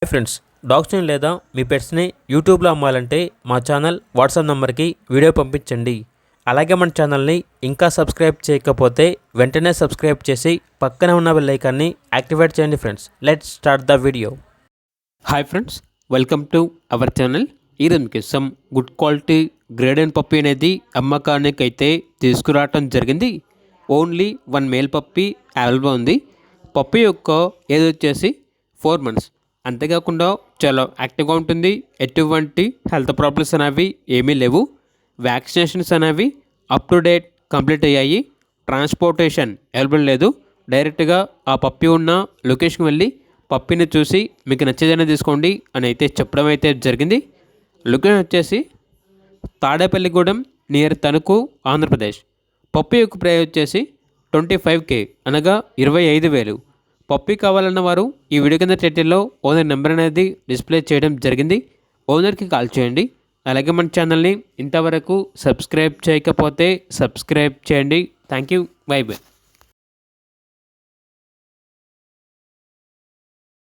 Hi friends, డాగ్స్ని లేదా మీ పెట్స్ని యూట్యూబ్లో అమ్మాలంటే మా ఛానల్ వాట్సాప్ నెంబర్కి వీడియో పంపించండి. అలాగే మన ఛానల్ని ఇంకా సబ్స్క్రైబ్ చేయకపోతే వెంటనే సబ్స్క్రైబ్ చేసి పక్కనే ఉన్న బెల్ ఐకాన్ని యాక్టివేట్ చేయండి. Friends, let's start the video. Hi friends, welcome to our channel. ఈరోజు మీకు some good quality grade and puppy అనేది అమ్మకానికి అయితే తీసుకురావటం జరిగింది. ఓన్లీ 1 మేల్ పప్పీ అవైలబుల్ ఉంది. పప్పీ యొక్క ఏజ్ వచ్చేసి 4 months. అంతేకాకుండా చాలా యాక్టివ్గా ఉంటుంది. ఎటువంటి హెల్త్ ప్రాబ్లమ్స్ అనేవి ఏమీ లేవు. వ్యాక్సినేషన్స్ అనేవి అప్ టు డేట్ కంప్లీట్ అయ్యాయి. ట్రాన్స్పోర్టేషన్ అవైలబుల్ లేదు. డైరెక్ట్గా ఆ పప్పీ ఉన్న లొకేషన్కి వెళ్ళి పప్పీని చూసి మీకు నచ్చేదైనా తీసుకోండి అని అయితే చెప్పడం అయితే జరిగింది. లొకేషన్ వచ్చేసి తాడేపల్లిగూడెం నియర్ తణుకు, ఆంధ్రప్రదేశ్. పప్పీ యొక్క ప్రైస్ వచ్చేసి 25K అనగా 25,000. పప్పీ కావాలన్న వారు ఈ వీడియో కింద టైటిల్లో ఓనర్ నెంబర్ అనేది డిస్ప్లే చేయడం జరిగింది. ఓనర్కి కాల్ చేయండి. అలాగే మన ఛానల్ని ఇంతవరకు సబ్స్క్రైబ్ చేయకపోతే సబ్స్క్రైబ్ చేయండి. Thank you. By by.